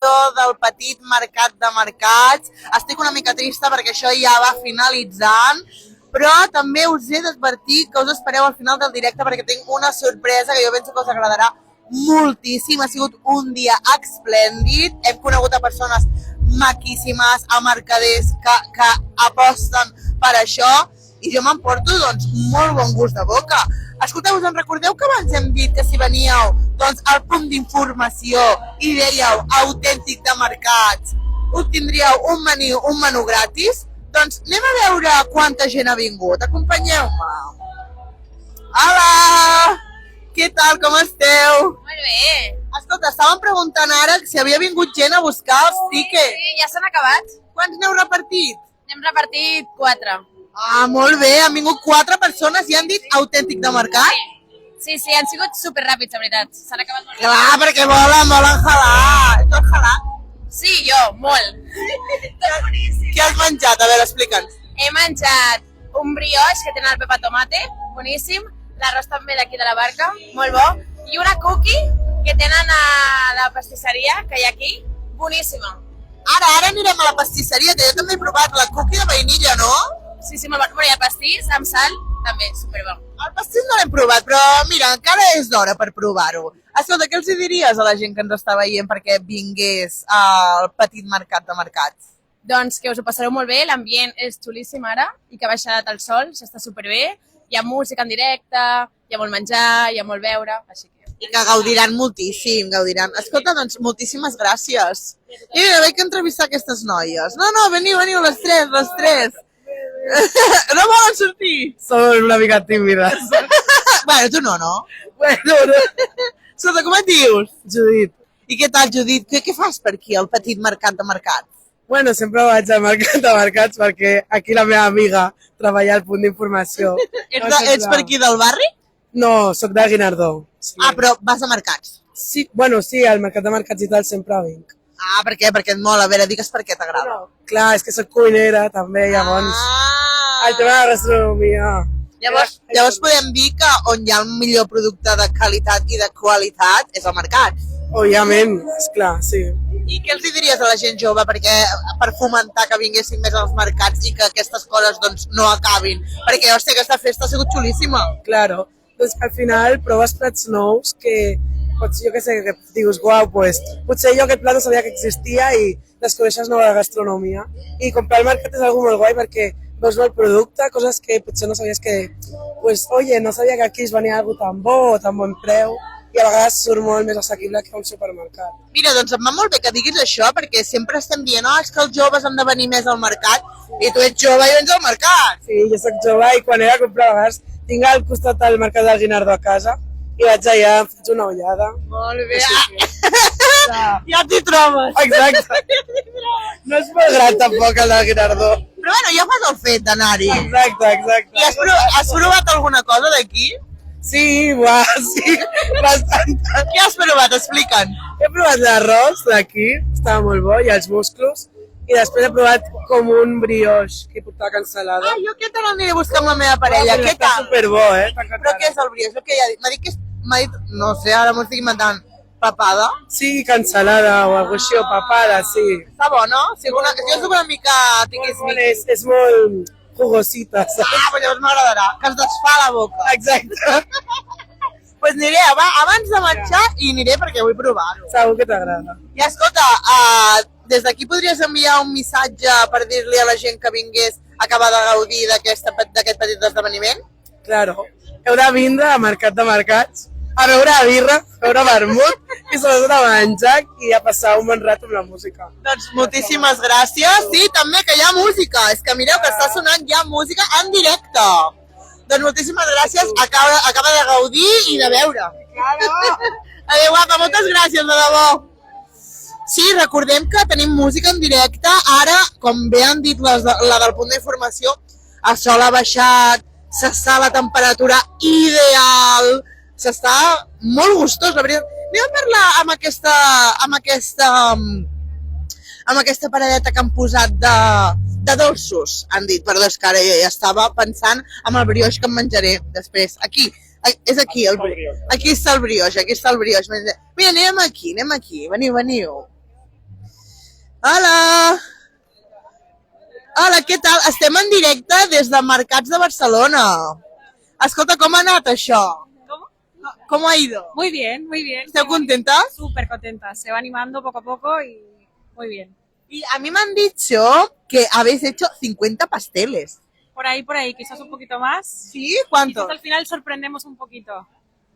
del petit mercat de mercats. Estic una mica trista perquè això ja va finalitzant, però també us he d'advertir que us espereu al final del directe perquè tinc una sorpresa que jo penso que us agradarà moltíssim. Ha sigut un dia esplèndid. Hem conegut a persones maquíssimes, a mercaders que aposten per això i jo m'emporto doncs molt bon gust de boca. Escolteu, us en recordeu que abans hem dit que si veníeu doncs, al punt d'informació i dèieu autèntic de mercats, obtindríeu un menú gratis? Doncs anem a veure quanta gent ha vingut. Acompanyeu-me. Hola! Què tal, com esteu? Molt bé. Escolta, estàvem preguntant ara si havia vingut gent a buscar els tiquets. Sí, ja s'han acabat. Quants n'heu repartit? N'hem repartit 4. Ah, molt bé, han vingut 4 persones i han dit autèntic de mercat? Sí, han sigut superràpids, la veritat. S'han acabat molt Clar, perquè volen jalar. Tu has jalat? Sí, jo, molt. Què has menjat? A veure, explica'ns. He menjat un brioix que tenen el pepa tomate, boníssim, l'arròs també d'aquí de la barca, molt bo, i una cookie que tenen a la pastisseria que hi ha aquí, boníssima. Ara anirem a la pastisseria, que jo també he provat la cookie de vainilla, no? Sí, molt bo. Bueno, i el pastís amb sal, també, superbo. El pastís no l'hem provat, però mira, encara és d'hora per provar-ho. Escolta, què els diries a la gent que ens està veient perquè vingués al petit mercat de mercats? Doncs que us ho passareu molt bé, l'ambient és xulíssim ara i que ha baixat el sol, s'està superbé, hi ha música en directe, hi ha molt menjar, hi ha molt beure, així que... I que gaudiran moltíssim, gaudiran. Escolta, doncs, moltíssimes gràcies. I vaig entrevistar aquestes noies. No, veniu, les tres. No volen sortir? Són una mica tímides. Bueno, tu no? Bueno, no. Escolta, com et dius? Judit. I què tal, Judit? Què fas per aquí, al petit mercat de mercats? Bueno, sempre vaig al mercat de mercats perquè aquí la meva amiga treballa al punt d'informació. Ets per aquí del barri? No, sóc de Guinardó. Sí. Ah, però vas a mercats? Sí, bueno, sí, al mercat de mercats i tal sempre vinc. Ah, per què? Perquè et mola. A veure, digues per què t'agrada. No, clar, és que sóc cuinera també, llavors... El tema de la gastronomia. Llavors podem dir que on hi ha el millor producte de qualitat i de qualitat és al mercat. Òbviament, esclar, sí. I què els diries a la gent jove per fomentar que vinguessin més als mercats i que aquestes coses doncs, no acabin? Perquè, hòstia, aquesta festa ha sigut xulíssima. Claro, doncs al final proves plats nous que potser, jo què sé, que dius, uau, pues, potser jo aquest plat no sabia que existia i descobreixes nova gastronomia. I comprar al mercat és algo molt guai perquè veus el producte, coses que potser no sabies que, pues, oye, no sabia que aquí es venia algo tan bo o tan bon preu i a vegades surt molt més assequible que un supermercat. Mira, doncs em va molt bé que diguis això perquè sempre estem dient, és que els joves han de venir més al mercat i tu ets jove i vens al mercat. Sí, jo soc jove i quan he de comprar a vegades tinc al costat del mercat del Guinardó a casa i vaig allà, em faig una ullada. Molt bé. Ja t'hi trobes. Exacte. No és molt gran tampoc el del Guinardó. Però bueno, ja fas el fet d'anar-hi. Exacte. I has provat alguna cosa d'aquí? Sí, sí, bastant. Què has provat? Explica'ns. He provat l'arròs d'aquí, estava molt bo, i els musclos, i després he provat com un brioix que portava cansalada. Jo aquest ara l'aniré a buscar amb la meva parella. Què Està tal? superbo, Però què és el brioix? El que ella ha dit? M'ha dit, no sé, ara m'ho estic inventant, papada? Sí, cansalada o alguna cosa així, o papada, sí. Està bo, no? Jo soc una mica tiquis-miquis. És molt jugosita, saps? Però llavors m'agradarà, que es desfà la boca. Exacte. Doncs aniré, abans de marxar, i aniré perquè vull provar-ho. Segur que t'agrada. I escolta, des d'aquí podries enviar un missatge per dir-li a la gent que vingués a acabar de gaudir d'aquest petit esdeveniment? Claro. Heu de vindre a Mercat de Mercats a veure birra, a veure vermut i sobretot a menjar i a passar un bon rato amb la música. Doncs moltíssimes gràcies. Sí, també que hi ha música. És que mireu que està sonant ja música en directe. Doncs moltíssimes gràcies. Acaba de gaudir i de veure. Adéu, guapa, moltes gràcies, de debò. Sí, recordem que tenim música en directe. Ara, com bé han dit la del punt d'informació, el sol ha baixat, s'està a la temperatura ideal, s'està molt gustós, la veritat. Anem a parlar amb aquesta paradeta que han posat de dolços, han dit, perdó, és que ara ja estava pensant en el brioix que em menjaré després. Aquí, és aquí, aquí està el brioix, Mira, anem aquí, veniu. Hola! Hola, què tal? Estem en directe des de Mercats de Barcelona. Escolta, com ha anat això? ¿Cómo ha ido? Muy bien, muy bien. ¿Esteu contentas? Súper contentas. Se va animando poco a poco y muy bien. Y a mí me han dicho que habéis hecho 50 pasteles. Por ahí, quizás un poquito más. ¿Sí? ¿Cuántos? Quizás al final sorprendemos un poquito.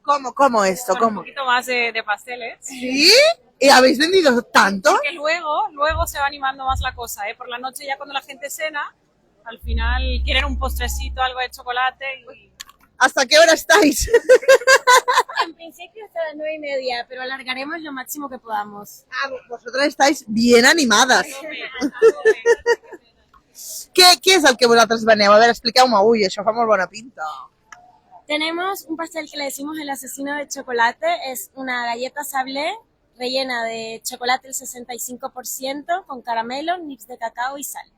¿Cómo esto? Con ¿Cómo? un poquito más de pasteles. ¿Sí? ¿Y habéis vendido tanto? Que luego se va animando más la cosa, ¿eh? Por la noche ya cuando la gente cena, al final quieren un postrecito, algo de chocolate y... ¿Hasta qué hora estáis? En principio hasta las 9:30, pero alargaremos lo máximo que podamos. Ah, vosotras estáis bien animades. Què és el que vosaltres veneu? A veure, expliqueu-me. Ui, això fa molt bona pinta. Tenemos un pastel que le decimos el asesino de chocolate. Es una galleta sablé rellena de chocolate el 65% con caramelo, nips de cacao y sal.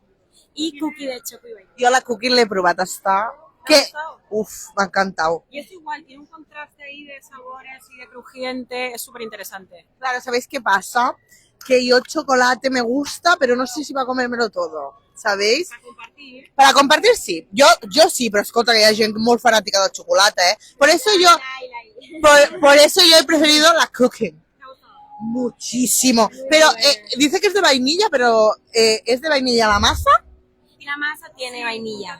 Y cookie de choco y vainilla. Jo la cookie l'he provat, està... Que... Uf, m'ha encantat. Y es igual, tiene un contraste ahí de sabores y de crujiente, es súper interesante. Claro, ¿sabéis qué pasa? Que yo chocolate me gusta, pero no sé si va a comérmelo todo, ¿sabéis? Para compartir. Para compartir sí, yo sí, pero escolta que hi ha gent molt fanàtica del chocolate, ¿eh? Por eso yo he preferido la cookie. Muchísimo. Pero dice que es de vainilla, pero ¿es de vainilla la masa? Y la masa tiene vainilla.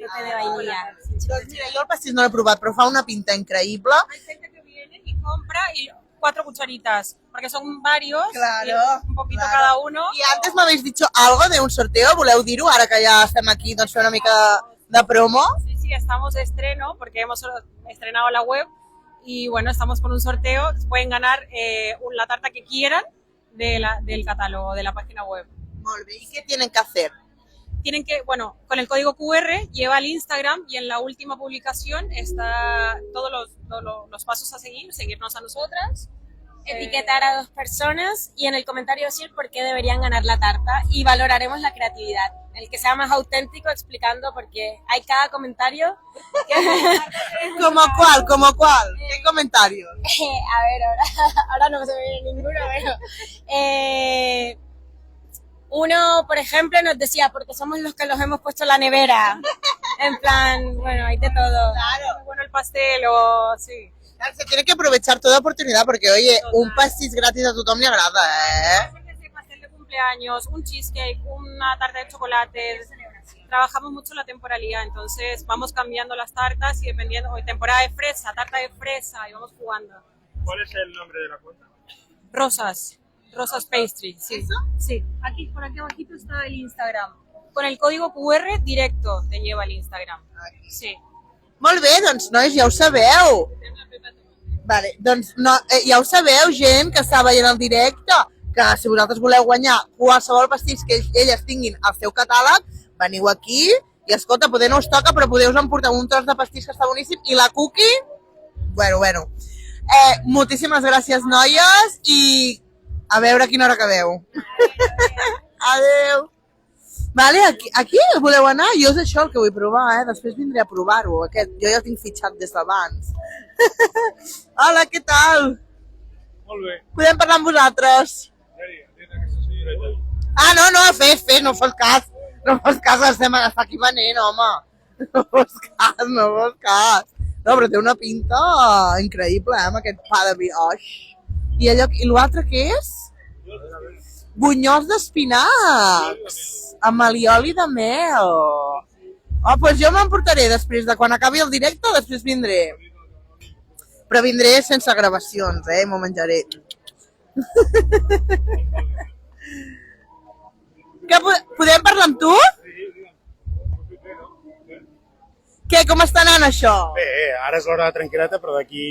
Toque de vainilla. Doncs mira, jo el pastís no l'he provat, però fa una pinta increïble. Hay gente que viene y compra y 4 cucharitas, porque son varios, Claro, y un poquito claro. cada uno. I antes m'habéis dicho algo de un sorteo, voleu dir-ho? Ara que ja estem aquí, doncs fer una mica de promo. Sí, estamos de estreno porque hemos estrenado la web y bueno, estamos con un sorteo. Pueden ganar la tarta que quieran del catálogo de la página web. Molt bé, ¿y qué tienen que hacer? Tienen que, bueno, con el código QR lleva al Instagram y en la última publicación está todos los pasos a seguir, seguirnos a nosotras. Etiquetar a 2 personas y en el comentario decir por qué deberían ganar la tarta y valoraremos la creatividad. El que sea más auténtico explicando porque hay cada comentario. ¿Como cuál? ¿Qué comentarios? A ver, ahora no se me viene ninguno, pero... uno, por ejemplo, nos decía, porque somos los que los hemos puesto en la nevera. En plan, bueno, hay de todo. Claro. Bueno, el pastel o... sí. Claro, se tiene que aprovechar toda oportunidad porque, oye, un pastís gratis a tothom li agrada, ¿eh? Pastel de cumpleaños, un cheesecake, una tarta de chocolate. Trabajamos mucho la temporalidad, entonces vamos cambiando las tartas y dependiendo, hoy temporada de fresa, tarta de fresa y vamos jugando. ¿Cuál es el nombre de la cuenta? Rosas Pastry, sí. ¿Eso? Sí, por aquí abajito está el Instagram. Con el código QR directo te lleva el Instagram. Sí. Molt bé, doncs, nois, ja ho sabeu. Vale, doncs no, ja ho sabeu, gent que està veient el directe, que si vosaltres voleu guanyar qualsevol pastís que elles tinguin al seu catàleg, veniu aquí i, escolta, poder no us toca, però podeu emportar un tros de pastís que està boníssim i la cookie, bueno. Moltíssimes gràcies, noies, i a veure a quina hora acabeu. Adeu. Vale, aquí voleu anar? Jo és això el que vull provar, després vindré a provar-ho. Jo ja el tinc fitxat des d'abans. Hola, què tal? Molt bé. Podem parlar amb vosaltres? Aquesta senyoreta. Ah, no, fes, no fos cas. No fos cas, estem aquí venent, home. No fos cas. No, però té una pinta increïble, amb aquest pa de brioix. I l'altre què és? Bunyols d'espinacs, amb alioli de mel. Oh, doncs jo m'emportaré després de quan acabi el directe, després vindré. Però vindré sense gravacions, m'ho menjaré. Podem parlar amb tu? Què, com està anant això? Bé, ara és l'hora de tranquil·leta, però d'aquí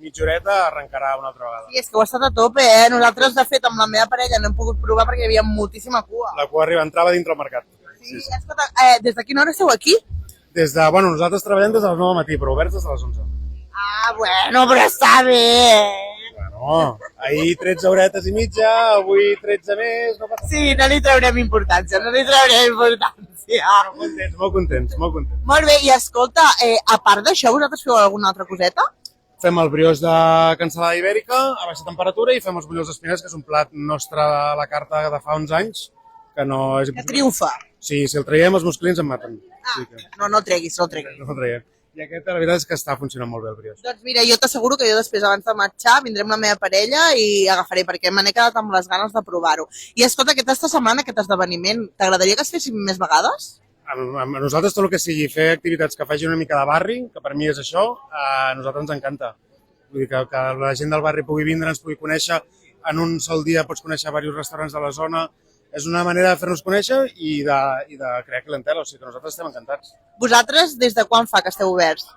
mitja horeta arrencarà una altra vegada. Sí, és que ho ha estat a tope, Nosaltres, de fet, amb la meva parella no hem pogut provar perquè hi havia moltíssima cua. La cua entrava dintre el mercat. Sí. Escolta, des de quina hora esteu aquí? Nosaltres treballem des de les 9 del matí, però oberts des de les 11. Ah, bueno, però està bé. Bueno, ahir 13 horetes i mitja, avui 13 més, no passa. Sí, no li traurem importància, Molt contents. Molt bé, i escolta, a part d'això, vosaltres feu alguna altra coseta? fem el brioix de cansalada ibèrica a baixa temperatura i fem els bunyolls d'espinacs, que és un plat nostre a la carta de fa uns anys, que no és... Que triomfa. Sí, si el traiem els musculins em maten. Sí que... No el treguis, no el treguis. No el traiem. I aquest, la veritat és que està funcionant molt bé el brioix. Doncs mira, jo t'asseguro que jo després, abans de marxar, vindré amb la meva parella i agafaré, perquè me n'he quedat amb les ganes de provar-ho. I escolta, aquesta setmana, aquest esdeveniment, t'agradaria que es fessin més vegades? A nosaltres tot el que sigui fer activitats que facin una mica de barri, que per mi és això, a nosaltres ens encanta. Vull dir que la gent del barri pugui vindre, ens pugui conèixer, en un sol dia pots conèixer diversos restaurants de la zona, és una manera de fer-nos conèixer i de crear clientela, o sigui que nosaltres estem encantats. Vosaltres, des de quan fa que esteu oberts?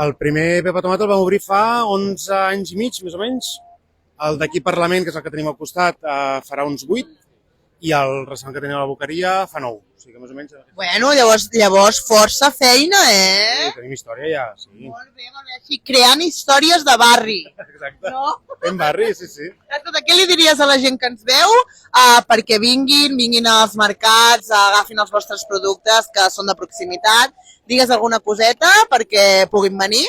El primer Pepa Tomato el vam obrir fa 11 anys i mig, més o menys. El d'aquí Parlament, que és el que tenim al costat, farà uns 8, i el restaurant que tenim a la Boqueria fa 9. O sigui que més o menys... Bueno, llavors força feina, Sí, tenim història ja, sí. Molt bé, així, creant històries de barri. Exacte. No? Fem barri, sí, sí. Escolta, què li diries a la gent que ens veu perquè vinguin als mercats, agafin els vostres productes que són de proximitat, digues alguna coseta perquè puguin venir?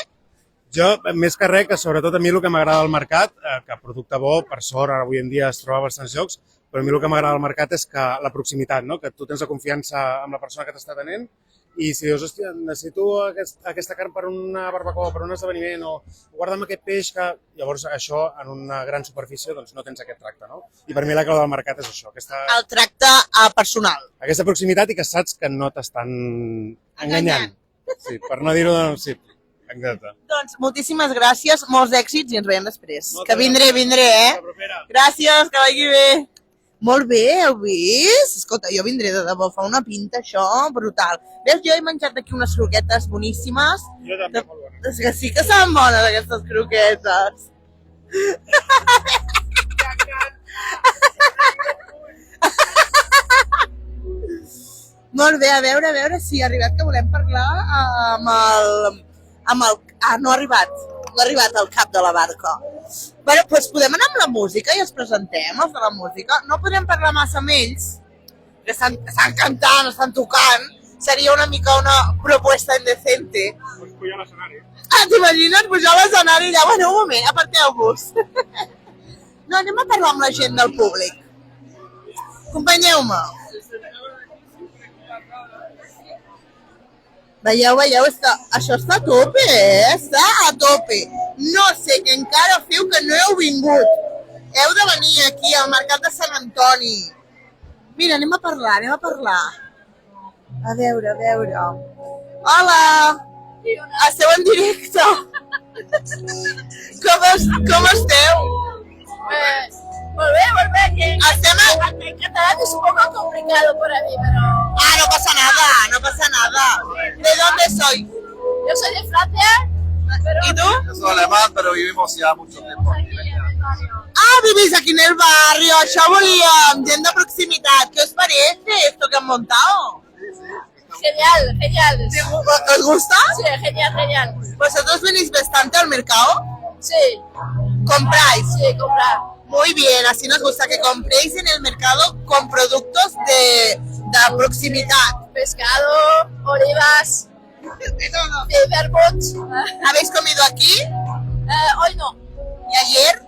Jo, més que res, que sobretot a mi el que m'agrada del mercat, que producte bo, per sort, ara avui en dia es troba a bastants llocs, però a mi el que m'agrada del mercat és que la proximitat, no? Que tu tens la confiança amb la persona que t'està atenent i si dius, hòstia, necessito aquesta carn per una barbacoa, per un esdeveniment, o guarda'm aquest peix, que llavors això en una gran superfície doncs no tens aquest tracte, no? I per mi la clau del mercat és això, El tracte personal. Aquesta proximitat i que saps que no t'estan enganyant. Sí, per no dir-ho, sí. Exacte. Doncs moltíssimes gràcies, molts èxits i ens veiem després. Moltes Que vindré, gràcies. La propera. Gràcies, que vagi bé. Molt bé, heu vist? Escolta, jo vindré de debò, fa una pinta això brutal. Veus, jo he menjat aquí unes croquetes boníssimes. Jo també, molt bona. És que sí que saben bones aquestes croquetes. Molt bé, a veure si ha arribat, que volem parlar amb el... no ha arribat el cap de la barca. Bueno, doncs podem anar amb la música i els presentem, els de la música. No podem parlar massa amb ells, que estan cantant, estan tocant. Seria una mica una propuesta indecente. Pots pujar a l'escenari. T'imagines pujar a l'escenari allà? Bueno, un moment, aparteu-vos. No, anem a parlar amb la gent del públic. Acompanyeu-me. Veieu, això està a tope, està a tope. No sé que encara feu que no heu vingut. Heu de venir aquí al Mercat de Sant Antoni. Mira, anem a parlar. A veure. Hola! Esteu en directe. Com esteu? Molt bé, que Estem en catalán es un poco complicado para mí, pero... Ah, no pasa nada. ¿De dónde soy? Yo soy de Francia, pero... ¿Y tú? Yo soy alemán, pero vivimos ya mucho tiempo aquí. Aquí en el barrio. Ah, vivís aquí en el barrio. Això volíem, gent de proximitat. ¿Qué os parece esto que han montado? Genial. ¿Os gusta? Sí, genial. ¿Vosotros venís bastante al mercado? Sí, ¿Compráis? sí, comprar. Muy bien, así nos gusta que compréis en el mercado con productos de proximidad. Pescado, olivas, De todo. vermouth. ¿Habéis comido aquí? Hoy no. ¿Y ayer?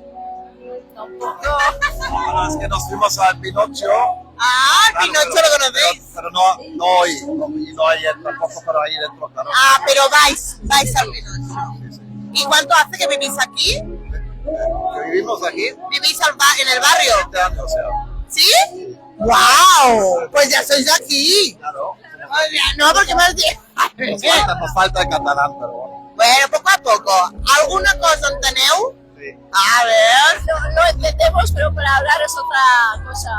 Tampoco. Ahora es que nos fuimos al Pinocho. Ah, el Pinocho lo conocéis. Pero no hoy, y no ayer tampoco, pero ahí dentro, claro. Ah, pero vais al Pinocho. ¿Y cuánto hace que vivís aquí? Que vivimos aquí ¿Vivís en el barrio? 20 años ya. ¿Sí? ¡Wow! Pues ya sois de aquí. Claro. No, porque me has dicho... Nos falta el catalán, pero bueno. Bueno, poco a poco. ¿Alguna cosa enteneu? Sí. A ver... No entendemos, pero para hablar es otra cosa.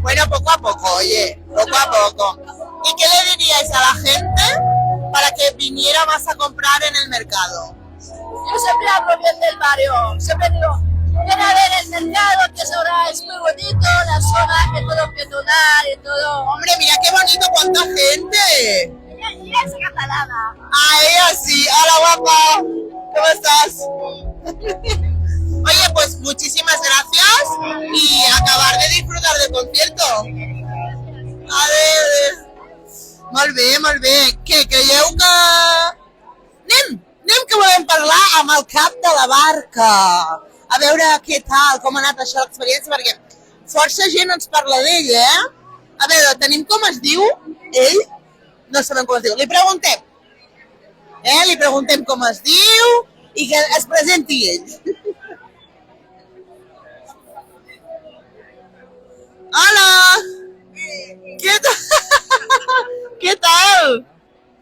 Bueno, poco a poco, oye. Poco a poco. ¿Y qué le diríais a la gente para que viniera más a comprar en el mercado? Yo siempre hablo bien del barrio. Siempre digo, ven a ver el mercado, que ahora es muy bonito, la zona, que todo peatonal y todo. Hombre, mira qué bonito, cuánta gente. Ella es catalana. Ah, ella sí. Hola, guapa. ¿Cómo estás? Oye, pues muchísimas gracias y acabar de disfrutar del concierto. Adéu. Molt bé. Què, creieu que... Anem que volem parlar amb el cap de la barca. A veure què tal, com ha anat això l'experiència, perquè força gent ens parla d'ell, A veure, tenim com es diu ell? No sabem com es diu. Li preguntem. Li preguntem com es diu i que es presenti ell. Hola! Què tal? Què tal?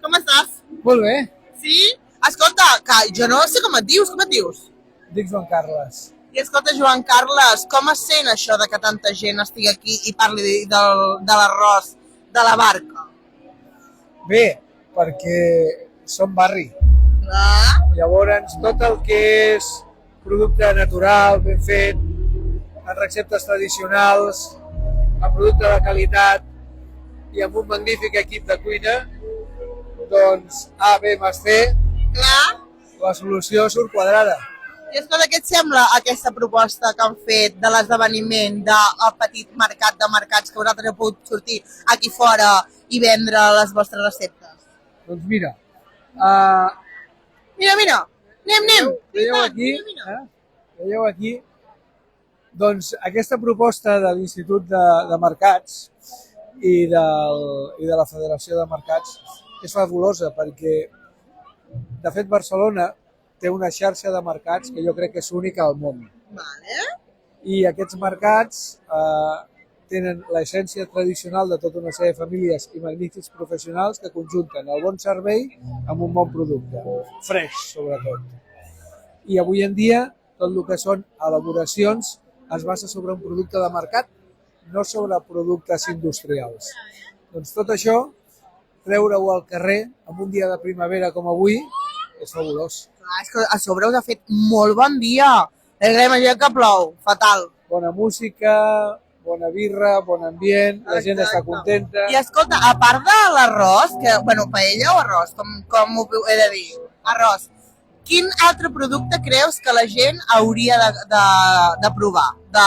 Com estàs? Molt bé, Sí? Escolta, que jo no sé com et dius, dic Joan Carles. I escolta, Joan Carles, com es sent això de que tanta gent estigui aquí i parli de l'arròs de la barca? Bé, perquè som barri. Clar. Llavors, tot el que és producte natural, ben fet, en receptes tradicionals, amb producte de qualitat i amb un magnífic equip de cuina, doncs A, B més C, Clar. la solució surt quadrada. I escolta, què et sembla aquesta proposta que han fet de l'esdeveniment del petit mercat de mercats que vosaltres heu pogut sortir aquí fora i vendre les vostres receptes? Doncs mira, Mira, anem. veieu aquí, doncs aquesta proposta de l'Institut de Mercats i de la Federació de Mercats és fabulosa perquè, de fet, Barcelona té una xarxa de mercats que jo crec que és única al món. Vale. I aquests mercats tenen l'essència tradicional de tota una sèrie de famílies i magnífics professionals que conjunten el bon servei amb un bon producte, fresc sobretot. I avui en dia tot el que són elaboracions es basa sobre un producte de mercat, no sobre productes industrials. Doncs tot això, treure-ho al carrer en un dia de primavera com avui, és fabulós. Clar, és que a sobre us ha fet molt bon dia. Imagina que plou, fatal. Bona música, bona birra, bon ambient, la gent està contenta. I escolta, a part de l'arròs, que, bueno, paella o arròs, com ho he de dir? Arròs. Quin altre producte creus que la gent hauria de provar de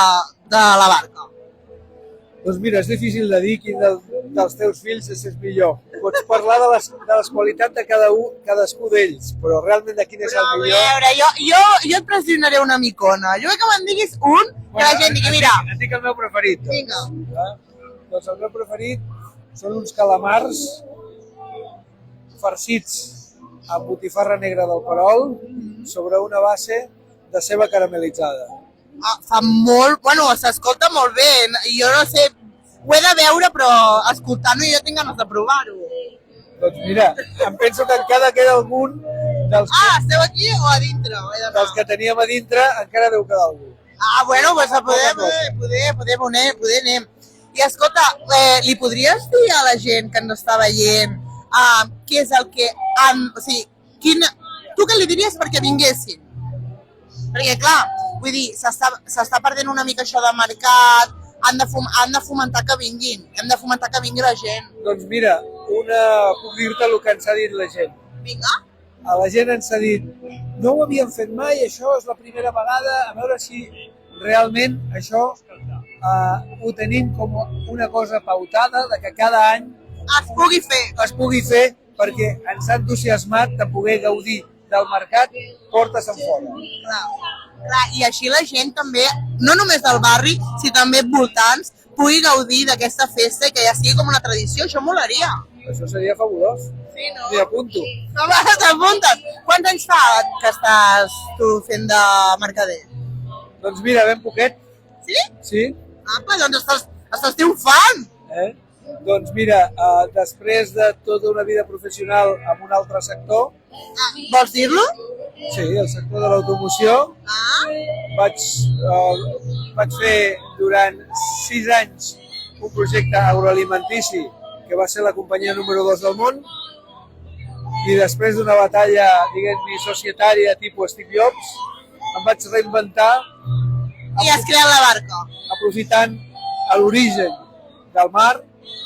la barca? Doncs mira, és difícil de dir quin dels teus fills és millor. Pots parlar de les qualitats de cadascú d'ells, però realment de quin és el millor... A veure, jo et pressionaré una micona. Jo vull que me'n diguis un que la gent digui, mira... Et dic el meu preferit. Vinga. Doncs el meu preferit són uns calamars farcits amb botifarra negra del Perol sobre una base de ceba caramelitzada. Fa molt... Bueno, s'escolta molt bé. Jo no sé... Ho he de veure, però escoltant-ho jo tinc ganes de provar-ho. Doncs mira, em penso que encara queda algun Esteu aquí o a dintre? dels que teníem a dintre, encara deu quedar algú. Bueno, doncs poder anem. I escolta, li podries dir a la gent que ens està veient què és el que han... O sigui, tu què li diries perquè vinguessin? Perquè, clar, vull dir, s'està perdent una mica això de mercat, han de fomentar que vinguin, hem de fomentar que vingui la gent. Doncs mira, puc dir-te el que ens ha dit la gent. Vinga. A la gent ens ha dit, no ho havíem fet mai, això és la primera vegada, a veure si realment això ho tenim com una cosa pautada, de que cada any es pugui fer, perquè ens ha entusiasmat de poder gaudir del mercat portes enfora. Clar, i així la gent també, no només del barri, sinó també voltants, pugui gaudir d'aquesta festa i que ja sigui com una tradició, això molaria. Això seria fabulós. Sí, no? M'hi apunto. T'apuntes. Quants anys fa que estàs tu fent de mercader? Doncs mira, ben poquet. Sí? Sí. Doncs estàs triomfant. Doncs mira, després de tota una vida professional en un altre sector... Vols dir-lo? Sí, el sector de l'automoció. Vaig fer durant 6 anys un projecte agroalimentici que va ser la companyia número 2 del món i després d'una batalla, diguem-ne, societària tipus Steve Jobs, em vaig reinventar i has creat la barca. Aprofitant l'origen del mar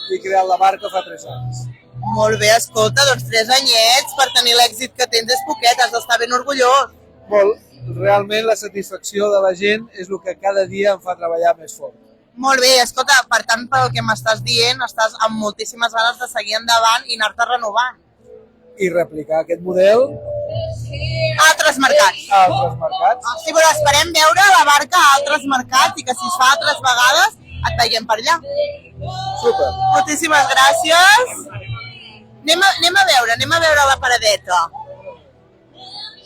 i creat la barca fa 3 anys. Molt bé, escolta, doncs 3 anyets per tenir l'èxit que tens és poquet, has d'estar ben orgullós. Molt. Realment la satisfacció de la gent és el que cada dia em fa treballar més fort. Molt bé, escolta, per tant, pel que m'estàs dient, estàs amb moltíssimes ganes de seguir endavant i anar-te renovant. I replicar aquest model altres mercats. a altres mercats. Sí, però esperem veure la barca a altres mercats i que si es fa altres vegades et veiem per allà. Super. Moltíssimes gràcies. Anem a veure la paradeta.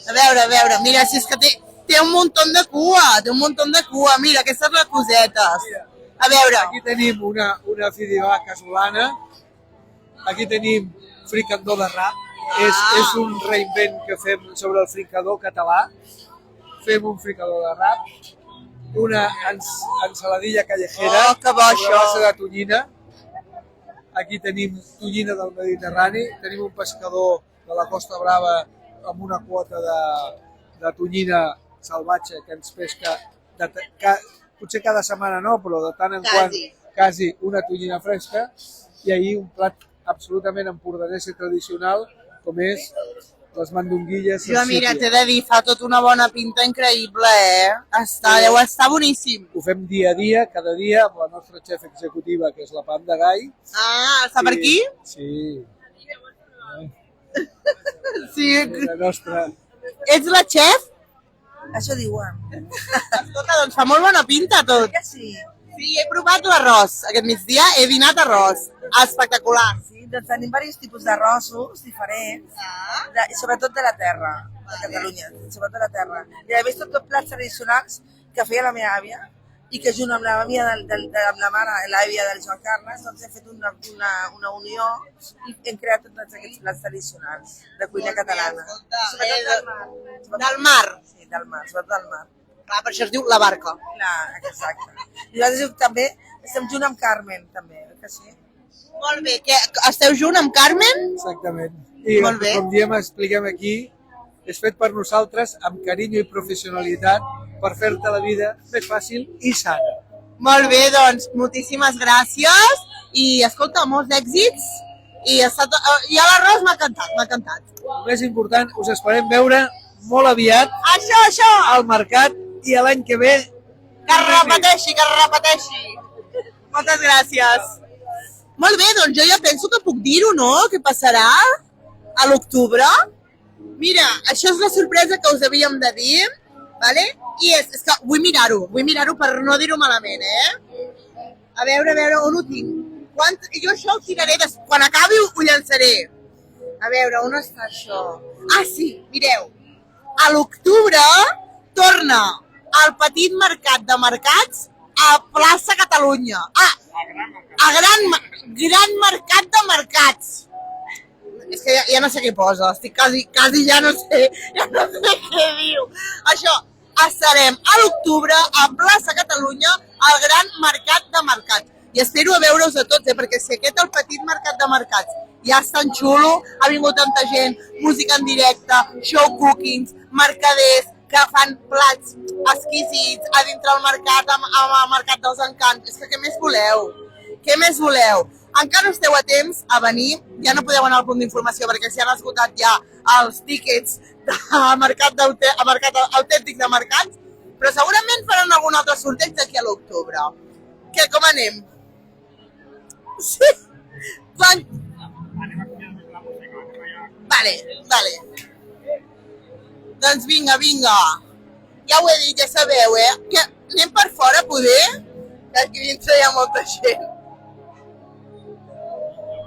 A veure, mira, si és que té un muntó de cua, mira, aquestes recosetes. A veure, Aquí tenim una fideuà casolana, aquí tenim fricandó de rap, és un reinvent que fem sobre el fricador català, fem un fricador de rap, una ensaladilla callejera, Oh, que bo, sobre això. base de tonyina, aquí tenim tonyina del Mediterrani, tenim un pescador de la Costa Brava amb una quota de tonyina salvatge que ens pesca potser cada setmana no, però de tant en quant quasi una tonyina fresca i ahir un plat absolutament empordanès i tradicional com és les mandonguilles. jo mira, t'he de dir, fa tot una bona pinta increïble, deu estar boníssim. Ho fem dia a dia, cada dia, amb la nostra xef executiva, que és la Pam de Gai. Ah, està per aquí? Sí. Sí. La nostra... Ets la xef? Això diuen. Escolta, doncs fa molt bona pinta tot. Que sí. Sí, he provat l'arròs. Aquest migdia he dinat arròs. Espectacular. Sí, doncs tenim diversos tipus d'arrossos diferents, i sobretot de la terra, de Catalunya, sobretot de la terra. I a més tot plats tradicionals que feia la meva àvia i que junt amb l'àvia amb la mare, l'àvia del Joan Carles, doncs hem fet una unió i hem creat tots aquests plats tradicionals de cuina catalana. Sobretot del mar. Del mar. Sí, del mar, sobretot del mar. Clar, per això es diu la barca. Clar, exacte. I nosaltres també estem junt amb Carmen, també, que sí. Molt bé, que esteu junt amb Carmen? Exactament. I Molt bé. com diem, expliquem aquí, és fet per nosaltres amb carinyo i professionalitat per fer-te la vida més fàcil i sana. Molt bé, doncs, moltíssimes gràcies i, escolta, molts èxits i l'arròs m'ha encantat. El més important, us esperem veure molt aviat Això! al mercat i a l'any que ve. Que es repeteixi. Moltes gràcies. Molt bé, doncs jo ja penso que puc dir-ho, no? Què passarà a l'octubre? Mira, això és la sorpresa que us havíem de dir, vale? I és que vull mirar-ho per no dir-ho malament, A veure, on ho tinc? Jo això ho tiraré, quan acabi ho llançaré. A veure, on està això? Ah, sí, mireu. A l'octubre torna al petit mercat de mercats a plaça Catalunya. A gran mercat de mercats. És que ja no sé què posa, estic quasi ja no sé què diu. Això, estarem a l'octubre a plaça Catalunya al gran mercat de mercats. I espero a veure-us a tots, perquè si aquest el petit mercat de mercats ja és tan xulo, ha vingut tanta gent, música en directe, show cookings, mercaders que fan plats exquisits a dintre el mercat, amb el Mercat dels Encants. És que què més voleu? Què més voleu? Encara esteu a temps a venir, ja no podeu anar al punt d'informació perquè s'hi han esgotat ja els tíquets al mercat autèntic de mercats, però segurament faran algun altre sorteig d'aquí a l'octubre. Què, com anem? Sí? Quan... Vale. Doncs vinga. Ja ho he dit, ja sabeu, Que anem per fora, poder? Que aquí dintre hi ha molta gent.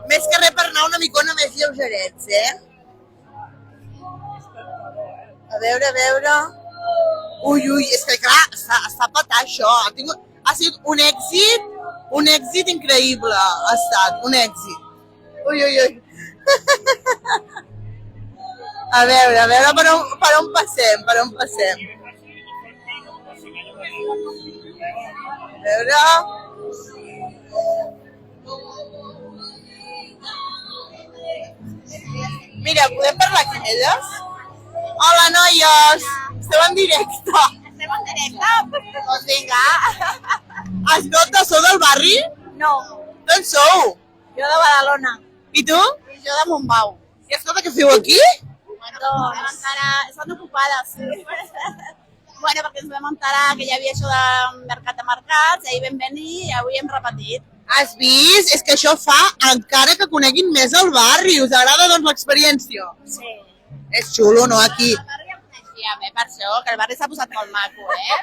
Més que res per anar una micona més lleugerets, A veure... Ui, és que clar, està petar això. Ha sigut un èxit increïble, ha estat, un èxit. Ui. A veure per on passem. A veure... Mira, podem parlar aquí amb elles? Hola, noies! Esteu en directe? Estem en directe? Doncs vinga. Escolta, sou del barri? No, D'on sou? jo de Badalona. I tu? Jo de Montbau. I escolta, què feu aquí? Doncs encara estan ocupades, sí. Bueno, perquè ens vam enterar que hi havia això de mercat de mercats, ahir vam venir i avui hem repetit. Has vist? És que això fa encara que coneguin més el barri. Us agrada, doncs, l'experiència? Sí. És xulo, no, aquí? El barri ja el coneixia, Aviam, per això, que el barri s'ha posat molt maco, eh?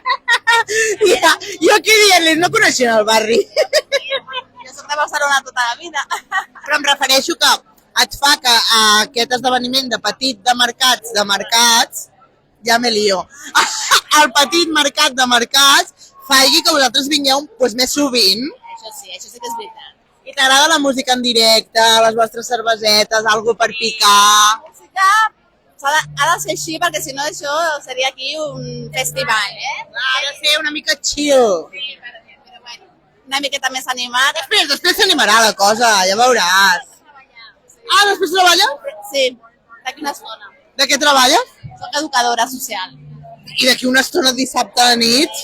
Ja, jo aquí dient-li, no coneixen el barri. Jo soc de Barcelona tota la vida. Però em refereixo que et fa que aquest esdeveniment de petit de mercats, ja me lío, el petit mercat de mercats faci que vosaltres vingueu pues, més sovint. Això sí que és veritat. I t'agrada la música en directe, les vostres cervesetes, algo per picar... Música ha de ser així, perquè si no això seria aquí un festival, eh? Ha de ser una mica chill. Sí, però bueno, una miqueta més animat. Després s'animarà la cosa, ja veuràs. Ah, després treballa? Sí, d'aquí una estona. De què treballa? Soc educadora social. I d'aquí una estona dissabte a nit?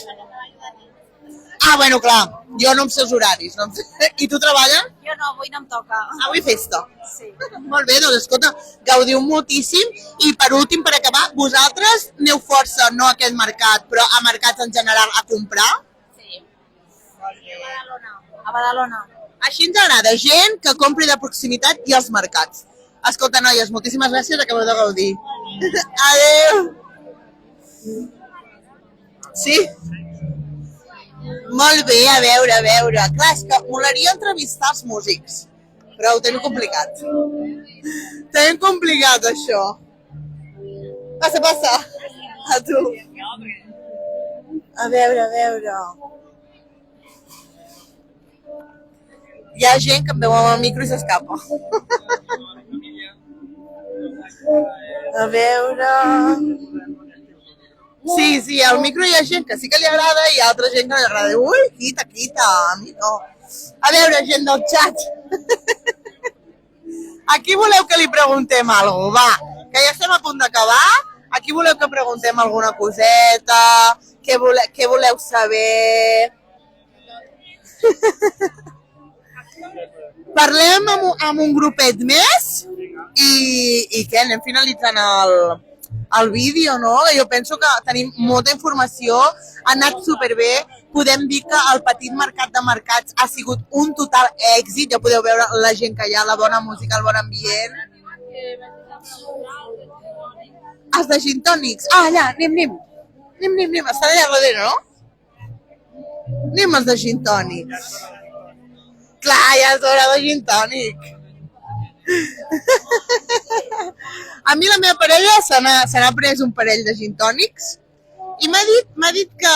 Ah, bueno, clar, jo no em sé els horaris. No em sé. I tu treballes? Jo no, avui no em toca. Avui festa. Sí. Molt bé, doncs escolta, gaudiu moltíssim i per últim, per acabar, vosaltres aneu força, no a aquest mercat, però a mercats en general a comprar? Sí. A Badalona. Així ens agrada, gent que compri de proximitat i als mercats. Escolta, noies, moltíssimes gràcies, acabeu de gaudir. Adéu! Sí? Molt bé, a veure. Clar, és que molaria entrevistar els músics, però ho tenim complicat. Tenim complicat, això. Passa. A tu. A veure. Hi ha gent que em veu amb el micro i s'escapa. A veure... Sí, al micro hi ha gent que sí que li agrada i hi ha altra gent que li agrada. Ui, quita, a mi no. A veure, gent del xat. A qui voleu que li preguntem alguna cosa? Va, que ja estem a punt d'acabar. A qui voleu que preguntem alguna coseta? Què voleu saber? Parlem amb un grupet més i què, anem finalitzant el vídeo, no? Jo penso que tenim molta informació, ha anat superbé, podem dir que el petit mercat de mercats ha sigut un total èxit, ja podeu veure la gent que hi ha, la bona música, el bon ambient. Els de gin tònics. Ah, allà, anem. Estan allà darrere, no? Anem els de gin tònics. Clar, ja és hora de gin tònic. A mi la meva parella se n'ha pres un parell de gin tònics i m'ha dit que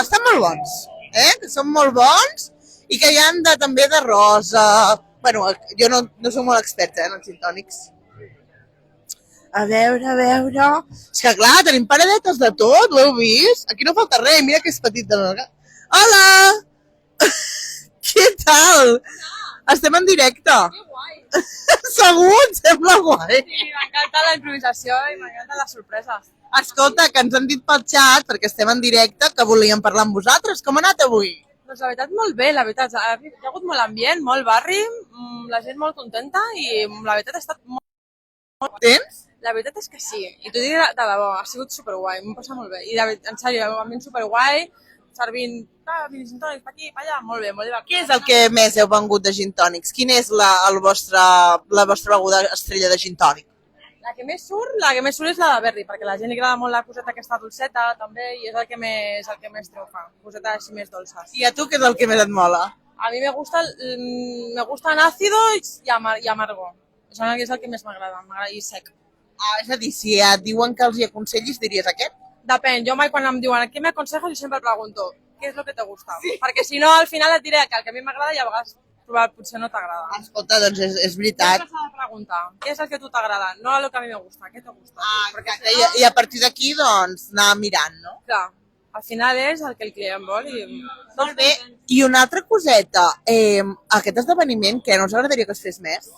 estan molt bons, que són molt bons i que hi ha també de rosa. Bueno, jo no soc molt experta en els gin tònics. A veure... És que clar, tenim paradetes de tot, ho heu vist? Aquí no falta res, mira que és petit de mercat. Hola! Què tal? Estem en directe. Segur, em sembla guai. Sí, m'encanta la improvisació i m'encanten les sorpreses. Escolta, que ens han dit pel xat, perquè estem en directe, que volíem parlar amb vosaltres. Com ha anat avui? Doncs la veritat, molt bé, la veritat. Hi ha hagut molt ambient, molt barri, la gent molt contenta i la veritat ha estat molt... Tens? La veritat és que sí, i t'ho dic de debò, ha sigut superguai, m'ho passa molt bé. I en sèrio, ambient superguai, servint gin tònics per aquí, per allà, molt bé, molt bé. Què és el que més heu vengut de gin tònics? Quina és la vostra beguda estrella de gin tònic? La que més surt és la de berri, perquè a la gent li agrada molt la coseta aquesta dolceta, també, i és el que més triomfa, cosetes així més dolces. I a tu què és el que més et mola? A mi me gustan ácido y amargo. Això és el que més m'agrada i sec. Ah, és a dir, si et diuen que els hi aconsellis, diries aquest? Depèn, jo mai quan em diuen què m'aconsejo, jo sempre pregunto què és el que te gusta. Sí. Perquè si no, al final et diré que el que a mi m'agrada i a vegades potser no t'agrada. Escolta, doncs és veritat. Sempre s'ha de preguntar què és el que a tu t'agrada, no el que a mi me gusta, què te gusta. Ah, perquè i a partir d'aquí, doncs, anar mirant, no? Clar, al final és el que el client vol i... Molt bé. I una altra coseta, aquest esdeveniment, que no us agradaria que es fes més?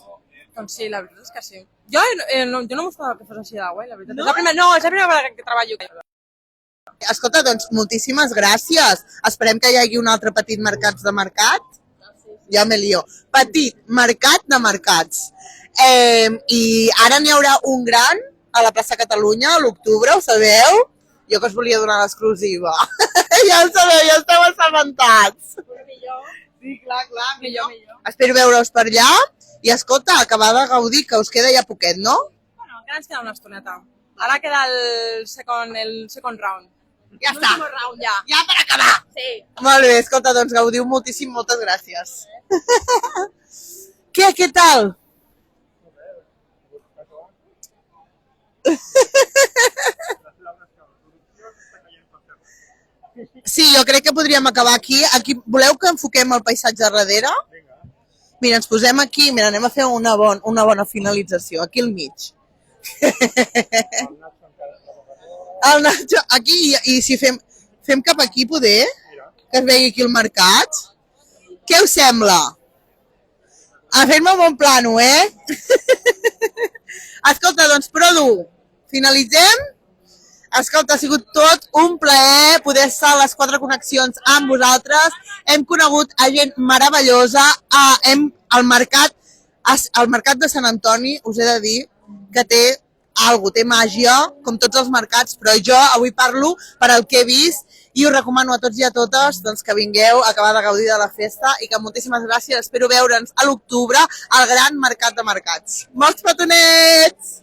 Doncs sí, la veritat és que sí. Jo no m'esperava que fos així de guai, la veritat. No? És la primera vegada que treballo. Escolta, doncs, moltíssimes gràcies. Esperem que hi hagi un altre petit mercat de mercat. Ja me lío. Petit mercat de mercats. I ara n'hi haurà un gran a la plaça Catalunya, a l'octubre, ho sabeu? Jo que us volia donar l'exclusiva. Ja ho sabeu, ja esteu assabentats. Sí, clar, millor. Espero veure-us per allà. I escolta, acabar de gaudir, que us queda ja poquet, no? Bueno, encara ens queda una estoneta. Ahora queda el second round. Ja està. Último round, ja. Ja per acabar. Sí. Molt bé, escolta, doncs gaudiu moltíssim, moltes gràcies. Què tal? Sí, jo crec que podríem acabar aquí. Voleu que enfoquem el paisatge a darrere? Mira, ens posem aquí, mira, anem a fer una bona finalització, aquí al mig. El Nacho, aquí, i si fem cap aquí, poder? Que es vegi aquí el mercat? Què us sembla? A fer-me un bon plano, Escolta, doncs, Produ, finalitzem? Escolta, ha sigut tot un plaer poder estar a les 4 connexions amb vosaltres. Hem conegut a gent meravellosa. El mercat de Sant Antoni, us he de dir, que té màgia, com tots els mercats, però jo avui parlo per al que he vist i us recomano a tots i a totes doncs, que vingueu a acabar de gaudir de la festa i que moltíssimes gràcies. Espero veure'ns a l'octubre al gran mercat de mercats. Molts petonets!